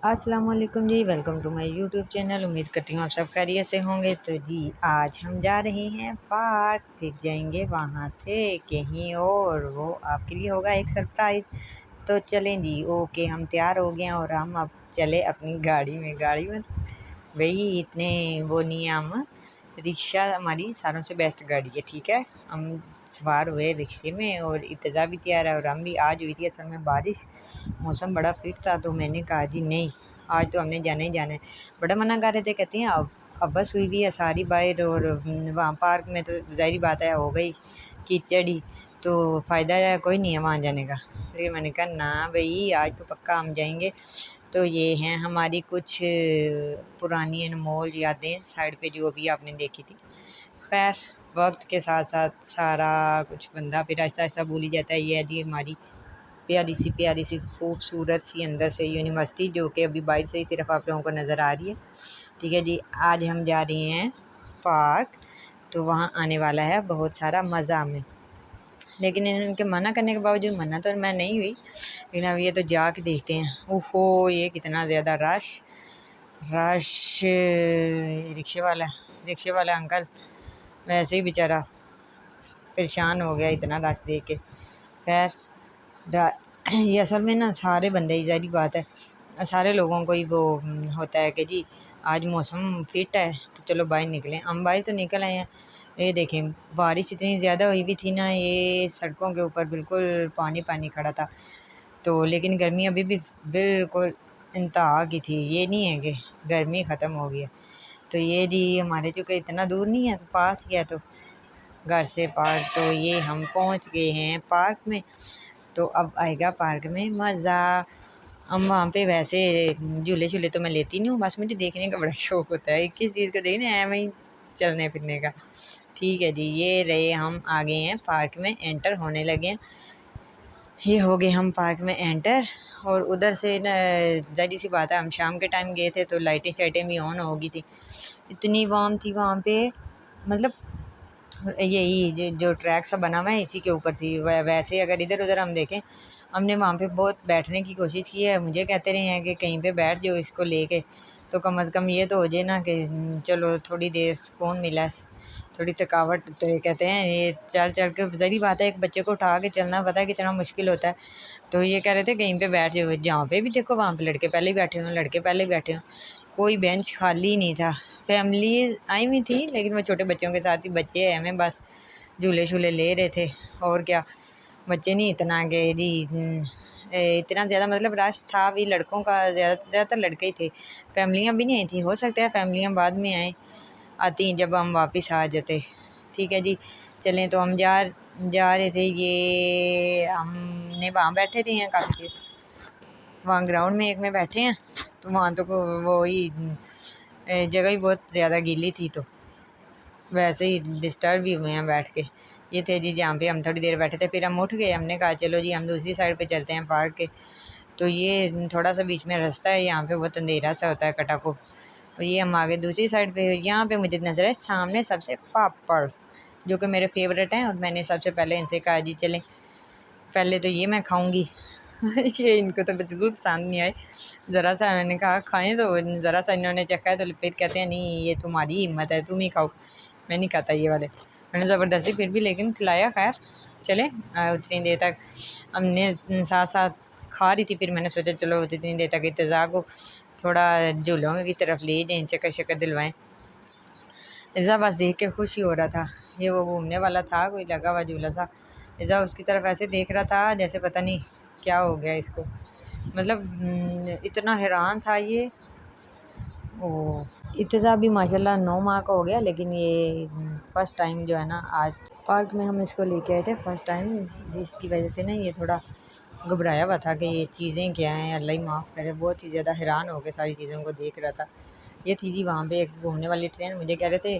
अस्सलाम वालेकुम जी। Welcome to my YouTube channel. उम्मीद करती हूँ आप सब खैरियत से होंगे। तो जी आज हम जा रहे हैं पार्क, फिर जाएंगे वहाँ से कहीं और, वो आपके लिए होगा एक सरप्राइज़। तो चलें जी, ओके हम तैयार हो गए हैं और हम अब चले अपनी गाड़ी में वही इतने वो नहीं है, हम रिक्शा हमारी सारों से बेस्ट गाड़ी है, ठीक है। हम सवार हुए रिक्शे में और इत्तेज़ा भी तैयार है और हम भी। आज हुई थी असल में बारिश, मौसम बड़ा फिट था, तो मैंने कहा जी नहीं, आज तो हमने जाना ही जाना है। बड़ा मना कर रहे थे, कहती हैं अब बस हुई भी है सारी बाहर, और वहाँ पार्क में तो ज़ाहिर बात है हो गई कीचड़ ही, तो फ़ायदा कोई नहीं है वहाँ जाने का। फिर मैंने कहा ना भाई, आज तो पक्का हम जाएंगे। तो ये हैं हमारी कुछ पुरानी अनमोल यादें साइड पे जो अभी आपने देखी थी। खैर, वक्त के साथ साथ सारा कुछ बंदा फिर ऐसा ऐसा भूल ही जाता है। ये है जी हमारी प्यारी सी खूबसूरत सी अंदर से यूनिवर्सिटी, जो कि अभी बाहर से ही सिर्फ आप लोगों को नज़र आ रही है, ठीक है जी। आज हम जा रहे हैं पार्क, तो वहाँ आने वाला है बहुत सारा मज़ा हमें। लेकिन इनके मना करने के बावजूद मना तो मैं नहीं हुई, लेकिन अब ये तो जाके देखते हैं। ओहो, ये कितना ज़्यादा रश रश। रिक्शे वाला अंकल वैसे ही बेचारा परेशान हो गया इतना रश देख के। खैर, ये असल में ना सारे बंदे ही, ज़ाहिर बात है सारे लोगों को ही वो होता है कि जी आज मौसम फिट है तो चलो बाहर निकलें। हम बाहर तो निकल आए हैं। ये देखें, बारिश इतनी ज़्यादा हुई भी थी ना, ये सड़कों के ऊपर बिल्कुल पानी पानी खड़ा था। तो लेकिन गर्मी अभी भी बिल्कुल इंतहा की थी, ये नहीं है कि गर्मी ख़त्म हो गई है। तो ये जी हमारे चूँकि इतना दूर नहीं है, तो पास ही है, तो घर से पार्क, तो ये हम पहुंच गए हैं पार्क में। तो अब आएगा पार्क में मज़ा। हम वहाँ पे वैसे झूले शूले तो मैं लेती नहीं हूँ, बस मुझे देखने का बड़ा शौक होता है, किस चीज़ को देखने है वहीं चलने फिरने का। ठीक है जी, ये रहे हम आ गए हैं पार्क में, एंटर होने लगे हैं। ये हो गए हम पार्क में एंटर। और उधर से न, ज़ाहिर सी बात है हम शाम के टाइम गए थे तो लाइटें शाइटें भी ऑन हो गई थी, इतनी वार्म थी वहाँ पे। मतलब यही जो ट्रैक सा बना हुआ है इसी के ऊपर थी। वैसे अगर इधर उधर हम देखें, हमने वहाँ पे बहुत बैठने की कोशिश की है। मुझे कहते रहे हैं कि कहीं पे बैठ जाओ इसको लेके, तो कम से कम ये तो हो जाए ना कि चलो थोड़ी देर सुकून मिला, थोड़ी थकावट। तो कहते हैं ये चल चल के, ज़री बात है एक बच्चे को उठा के चलना पता है कितना मुश्किल होता है। तो ये कह रहे थे कहीं पे बैठ जाओ, जहाँ पे भी देखो वहाँ पे लड़के पहले ही बैठे हों, कोई बेंच खाली नहीं था। फैमिली आई हुई थी, लेकिन वो छोटे बच्चों के साथ ही, बच्चे हैं हमें बस झूले शूले ले रहे थे और क्या। बच्चे नहीं इतना गए जी, इतना ज़्यादा मतलब रश था भी लड़कों का, ज़्यादातर लड़के ही थे, फैमिलियाँ भी नहीं आई थी। हो सकता है फैमिलियाँ बाद में आती जब हम वापस आ जाते। ठीक है जी, चलें। तो हम जा रहे थे, ये हमने वहाँ बैठे रहे हैं काफ़ी देर, वहाँ ग्राउंड में एक में बैठे हैं। तो वहाँ तो वो ही जगह ही बहुत ज़्यादा गीली थी, तो वैसे ही डिस्टर्ब भी हुए हैं बैठ के। ये थे जी जहाँ पे हम थोड़ी देर बैठे थे, फिर हम उठ गए, हमने कहा चलो जी हम दूसरी साइड पे चलते हैं पार्क के। तो ये थोड़ा सा बीच में रास्ता है, यहाँ पे बहुत अंधेरा सा होता है कटाकुप। और ये हम आगे दूसरी साइड पे, यहाँ पे मुझे नज़र है सामने सबसे पापड़, जो कि मेरे फेवरेट हैं। और मैंने सबसे पहले इनसे कहा जी चलें, पहले तो ये मैं खाऊँगी। ये इनको तो बिल्कुल पसंद नहीं आए। ज़रा सा मैंने कहा खाएं, तो ज़रा सा इन्होंने चखा है, तो फिर कहते हैं नहीं ये तुम्हारी हिम्मत है, तुम ही खाओ, मैं नहीं खाता ये वाले। मैंने ज़बरदस्ती फिर भी लेकिन खिलाया। खैर चले, उतनी देर तक हमने साथ साथ खा रही थी, फिर मैंने सोचा चलो उतनी देर तक इंतज़ार को थोड़ा झूलों की तरफ ले जाएँ, चक्कर शक्कर दिलवाएँ। ऐसा बस देख के खुश ही हो रहा था। ये वो घूमने वाला था कोई लगा हुआ झूला सा, ऐसा उसकी तरफ ऐसे देख रहा था जैसे पता नहीं क्या हो गया इसको। मतलब इतना हैरान था ये। ओ, इत्तेज़ा भी माशाल्लाह 9 माह का हो गया, लेकिन ये फ़र्स्ट टाइम जो है ना आज पार्क में हम इसको लेके आए थे फ़र्स्ट टाइम, जिसकी वजह से ना ये थोड़ा घबराया हुआ था कि ये चीज़ें क्या हैं, अल्लाह ही माफ़ करे। बहुत ही ज़्यादा हैरान हो के सारी चीज़ों को देख रहा था। ये थी जी वहाँ पे एक घूमने वाली ट्रेन। मुझे कह रहे थे,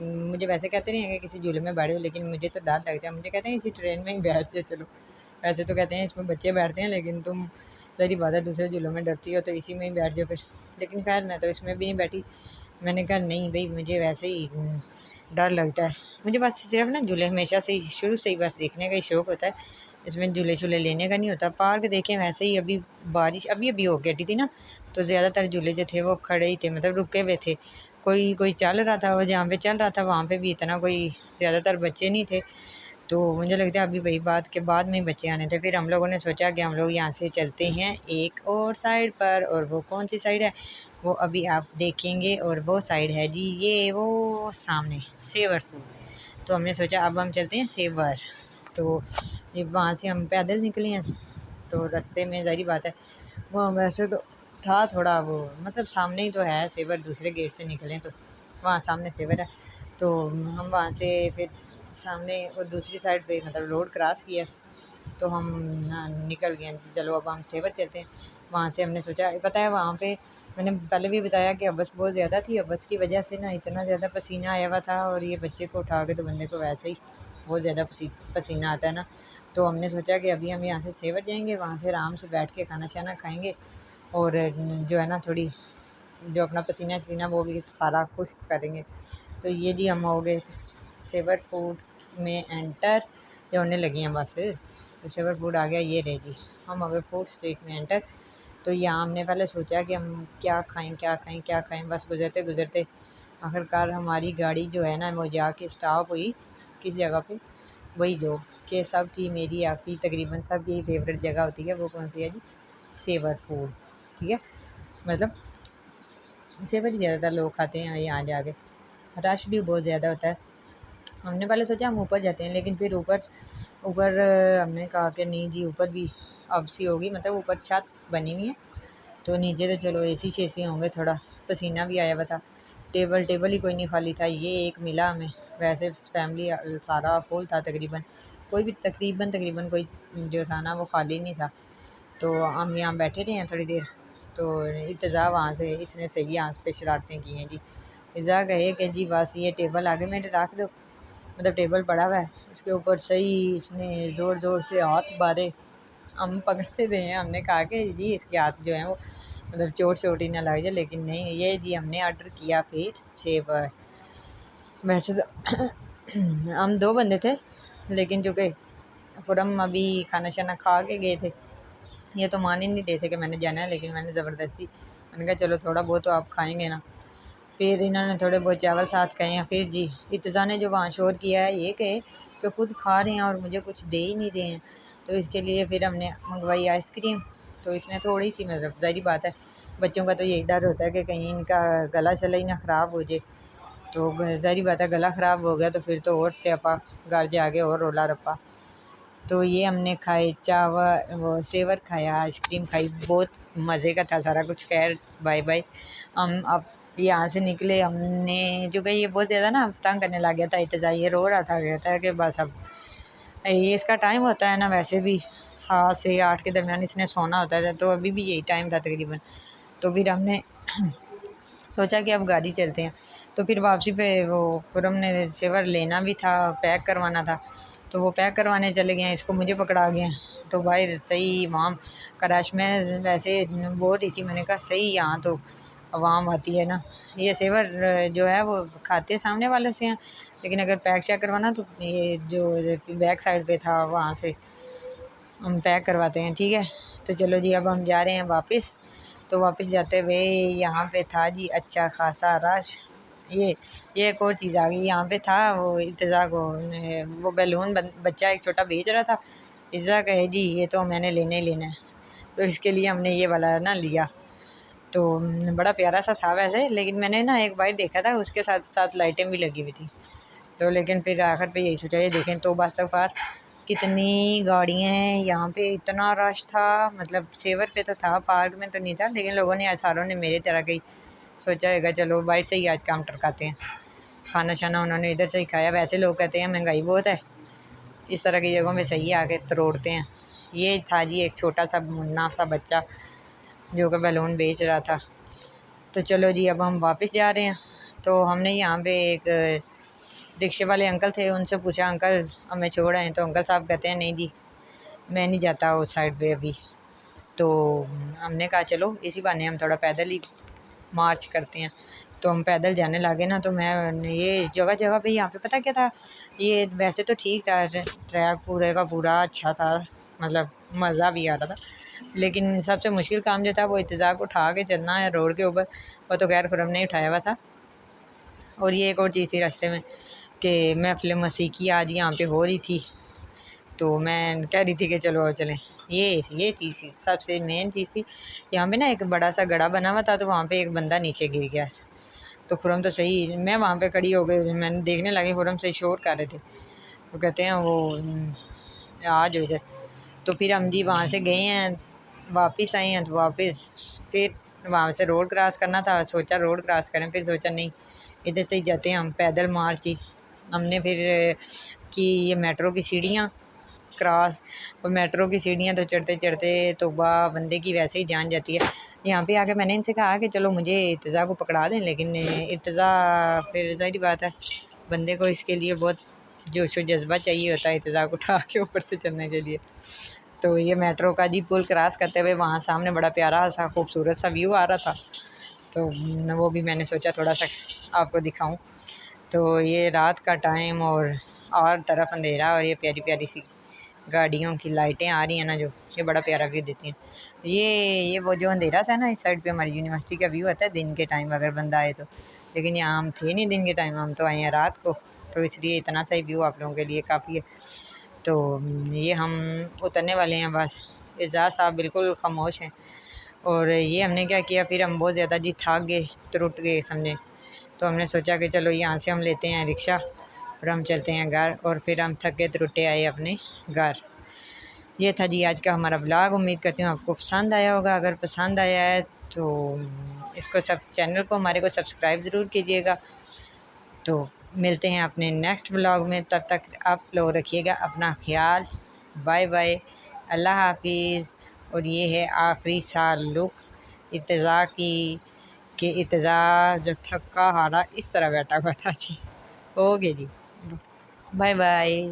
मुझे वैसे कहते नहीं हैं कि किसी झूले में बैठो, लेकिन मुझे तो डर लगता है। मुझे कहते हैं इसी ट्रेन में ही बैठ जाओ चलो। वैसे तो कहते हैं इसमें बच्चे बैठते हैं, लेकिन तुम ज़ाहिर बात है दूसरे झूलों में डरती हो, तो इसी में ही बैठ जाओ फिर। लेकिन खैर मैं तो इसमें भी नहीं बैठी। मैंने कहा नहीं भाई, मुझे वैसे ही डर लगता है। मुझे बस सिर्फ ना झूले हमेशा से ही, शुरू से ही बस देखने का ही शौक़ होता है। इसमें झूले शूले लेने का नहीं होता। पार्क देखें वैसे ही, अभी बारिश अभी अभी हो गई थी ना, तो ज़्यादातर झूले जो थे वो खड़े ही थे, मतलब रुके हुए थे। कोई कोई चल रहा था, वो जहाँ पे चल रहा था वहाँ पे भी इतना कोई ज़्यादातर बच्चे नहीं थे। तो मुझे लगता है अभी वही बात के बाद में ही बच्चे आने थे। फिर हम लोगों ने सोचा कि हम लोग यहाँ से चलते हैं एक और साइड पर, और वो कौन सी साइड है वो अभी आप देखेंगे। और वो साइड है जी ये वो सामने सेवर फूड। तो हमने सोचा अब हम चलते हैं सेवर। तो ये वहाँ से हम पैदल निकले हैं। तो रास्ते में ज़ाहिर बात है वहाँ वैसे तो था थोड़ा वो, मतलब सामने ही तो है सेवर, दूसरे गेट से निकलें तो वहाँ सामने सेवर है। तो हम वहाँ से फिर सामने वो दूसरी साइड पे मतलब रोड क्रॉस किया, तो हम निकल गए। चलो अब हम सेवर चलते हैं। वहाँ से हमने सोचा, पता है वहाँ पे मैंने पहले भी बताया कि अबस बहुत ज़्यादा थी। अबस की वजह से ना इतना ज़्यादा पसीना आया हुआ था, और ये बच्चे को उठा के तो बंदे को वैसे ही बहुत ज़्यादा पसीना आता है ना। तो हमने सोचा कि अभी हम यहाँ से सेवर जाएंगे, वहाँ से आराम से बैठ के खाना शाना खाएंगे, और जो है ना थोड़ी जो अपना पसीना शसीना वो भी सारा खुश्क करेंगे। तो ये जी हम हो गए सेवर फूड में एंटर, ये होने लगी हैं बस। तो सेवर फूड आ गया, ये रहे जी हम हो गए फूड स्ट्रीट में एंटर। तो यहाँ हमने पहले सोचा कि हम क्या खाएं क्या खाएं क्या खाएं, बस गुजरते गुजरते आखिरकार हमारी गाड़ी जो है ना वो जाके स्टॉप हुई किस जगह पे, वही जो कि सब की मेरी आपकी तकरीबन सब की फेवरेट जगह होती है, वो कौन सी है जी, सेवर फूड। ठीक है, मतलब सेवर ही ज़्यादातर लोग खाते हैं यहाँ जाके, रश भी बहुत ज़्यादा होता है। हमने पहले सोचा हम ऊपर जाते हैं, लेकिन फिर ऊपर ऊपर हमने कहा कि नहीं जी ऊपर भी अब सी होगी, मतलब ऊपर छत बनी हुई है तो नीचे तो चलो एसी शेसी होंगे, थोड़ा पसीना भी आया हुआ था। टेबल टेबल ही कोई नहीं खाली था, ये एक मिला हमें, वैसे फैमिली सारा फुल था तकरीबन, कोई भी तकरीबन कोई जो था ना वो खाली नहीं था। तो हम यहाँ बैठे रहे हैं थोड़ी देर। तो इत्ज़ा वहाँ से इसने सही आंस पे शरारतें की हैं जी। इज़ा कहे कि जी बस ये टेबल आगे मेरे रख दो, मतलब टेबल पड़ा हुआ है इसके ऊपर, सही इसने ज़ोर ज़ोर से हाथ मारे। हम पकड़ते रहे हैं, हमने कहा कि जी इसके हाथ जो हैं वो मतलब चोट चोट ही ना लग जाए, लेकिन नहीं, ये जी हमने ऑर्डर किया फिर सेवर। वैसे तो हम 2 बंदे थे, लेकिन जो कि खुरम अभी खाना शाना खा के गए थे, ये तो मान ही नहीं रहे थे कि मैंने जाना है, लेकिन मैंने ज़बरदस्ती मैंने कहा चलो थोड़ा बहुत तो आप खाएंगे ना। फिर इन्होंने थोड़े बहुत चावल साथ खाए हैं। फिर जी इत्तज़ा ने जो वहाँ शोर किया है ये कहे कि खुद खा रहे हैं और मुझे कुछ दे ही नहीं रहे हैं, तो इसके लिए फिर हमने मंगवाई आइसक्रीम। तो इसने थोड़ी सी, मतलब ज़ाहिर बात है बच्चों का तो यही डर होता है कि कहीं इनका गला शला ही ना ख़राब हो जाए। तो ज़ाहिर बात है गला ख़राब हो गया तो फिर तो और स्यापा, घर जाके और रोला रप्पा। तो ये हमने खाए चावल, वो सेवर खाया, आइसक्रीम खाई, बहुत मज़े का था सारा कुछ। खैर बाय बाय, हम अब यहाँ से निकले। हमने जो कि ये बहुत ज़्यादा ना तंग करने लग गया था, इतना ये रो रहा था, कहता है कि बस अब ये इसका टाइम होता है ना, वैसे भी 7 से 8 के दरमियान इसने सोना होता है, तो अभी भी यही टाइम था तकरीबन। तो फिर हमने सोचा कि अब गाड़ी चलते हैं। तो फिर वापसी पे वो खुरम ने सेवर लेना भी था, पैक करवाना था, तो वो पैक करवाने चले गए हैं, इसको मुझे पकड़ा गए हैं। तो भाई सही वहाँ कराश में वैसे बोल रही थी, मैंने कहा सही यहाँ तो आवाम आती है ना। ये सेवर जो है वो खाते सामने वालों से हैं, लेकिन अगर पैक शैक करवाना तो ये जो बैक साइड पे था वहाँ से हम पैक करवाते हैं। ठीक है, तो चलो जी अब हम जा रहे हैं वापस। तो वापस जाते हुए यहाँ पे था जी अच्छा खासा रश। ये एक और चीज़ आ गई, यहाँ पे था वो इत्तज़ा को वो बैलून बच्चा एक छोटा बेच रहा था। इज़्ज़ा कहे जी ये तो मैंने लेना ही लेना है, तो इसके लिए हमने ये वाला ना लिया। तो बड़ा प्यारा सा था वैसे, लेकिन मैंने ना एक बार देखा था उसके साथ साथ लाइटें भी लगी हुई थी। तो लेकिन फिर आखिर पे यही सोचा, ये देखें तो बस सफ़ार कितनी गाड़ियाँ हैं यहाँ पे, इतना रश था। मतलब सेवर पे तो था, पार्क में तो नहीं था, लेकिन लोगों ने सारों ने मेरे तरह का ही सोचा होगा चलो बाइट से ही आज काम टरकाते हैं। खाना शाना उन्होंने इधर से ही खाया। वैसे लोग कहते हैं महंगाई बहुत है, इस तरह की जगहों में सही आके तरोड़ते हैं। ये था जी एक छोटा सा मुन्ना सा बच्चा जो कि बैलून बेच रहा था। तो चलो जी अब हम वापस जा रहे हैं। तो हमने यहाँ पे एक रिक्शे वाले अंकल थे, उनसे पूछा अंकल हमें छोड़ आए, तो अंकल साहब कहते हैं नहीं जी मैं नहीं जाता उस साइड पे अभी। तो हमने कहा चलो इसी बहाने हम थोड़ा पैदल ही मार्च करते हैं। तो हम पैदल जाने लगे ना, तो मैं ये जगह जगह पे यहाँ पे पता क्या था, ये वैसे तो ठीक था, ट्रैक पूरे का पूरा अच्छा था, मतलब मज़ा भी आ रहा था। लेकिन सबसे मुश्किल काम जो था वो इत्तेज़ा को उठा के चलना है रोड के ऊपर। वो तो खैर खुरम ने उठाया हुआ था। और ये एक और चीज़ थी रास्ते में कि महफ़िल मौसीकी आज यहाँ पे हो रही थी, तो मैं कह रही थी कि चलो चलें। ये चीज़ थी, सबसे मेन चीज़ थी। यहाँ पे ना एक बड़ा सा गड्ढा बना हुआ था, तो वहाँ पे एक बंदा नीचे गिर गया। तो खुरम तो सही, मैं वहाँ पे खड़ी हो गई, मैंने देखने लगी, खुरम से शोर कर रहे थे। वो कहते हैं वो आ जाओ इधर। तो फिर हम जी वहाँ से गए हैं, वापस आए हैं। तो वापस फिर वहाँ से रोड क्रॉस करना था, सोचा रोड क्रॉस करें, फिर सोचा नहीं इधर से ही जाते हैं हम, पैदल मार्च ही। हमने फिर की ये मेट्रो की सीढ़ियाँ क्रॉस। और मेट्रो की सीढ़ियाँ तो चढ़ते चढ़ते तो बंदे की वैसे ही जान जाती है। यहाँ पे आके मैंने इनसे कहा कि चलो मुझे इर्तिज़ा को पकड़ा दें, लेकिन इर्तिज़ा फिर ज़ाहिर बात है बंदे को इसके लिए बहुत जोश व जज्बा चाहिए होता है इर्तिज़ा को उठा के ऊपर से चलने के लिए। तो ये मेट्रो का जी पुल क्रॉस करते हुए वहाँ सामने बड़ा प्यारा सा खूबसूरत सा व्यू आ रहा था, तो वो भी मैंने सोचा थोड़ा सा आपको दिखाऊं। तो ये रात का टाइम और तरफ अंधेरा, और ये प्यारी प्यारी सी गाड़ियों की लाइटें आ रही हैं ना, जो ये बड़ा प्यारा व्यू देती हैं। ये वो जो अंधेरा सा ना, इस साइड पे हमारी यूनिवर्सिटी का व्यू आता है दिन के टाइम अगर बंदा आए तो। लेकिन यहाँ हम थे नहीं दिन के टाइम, हम तो आए हैं रात को, तो इसलिए इतना सा ही व्यू आप लोगों के लिए काफ़ी है। तो ये हम उतरने वाले हैं बस। एजाज़ साहब बिल्कुल खामोश हैं। और ये हमने क्या किया, फिर हम बहुत ज़्यादा जी थक गए, त्रुट गए समझे। तो हमने सोचा कि चलो यहाँ से हम लेते हैं रिक्शा और हम चलते हैं घर। और फिर हम थके त्रुटे आए अपने घर। ये था जी आज का हमारा ब्लॉग। उम्मीद करती हूँ आपको पसंद आया होगा। अगर पसंद आया है तो इसको सब चैनल को हमारे को सब्सक्राइब ज़रूर कीजिएगा। तो मिलते हैं अपने नेक्स्ट ब्लॉग में, तब तक आप लोग रखिएगा अपना ख्याल। बाय बाय, अल्लाह हाफिज़। और ये है आखिरी सा लुक इर्तिज़ा की, कि इर्तिज़ा जो थका हारा इस तरह बैठा हुआ था जी। ओके जी, बाय बाय।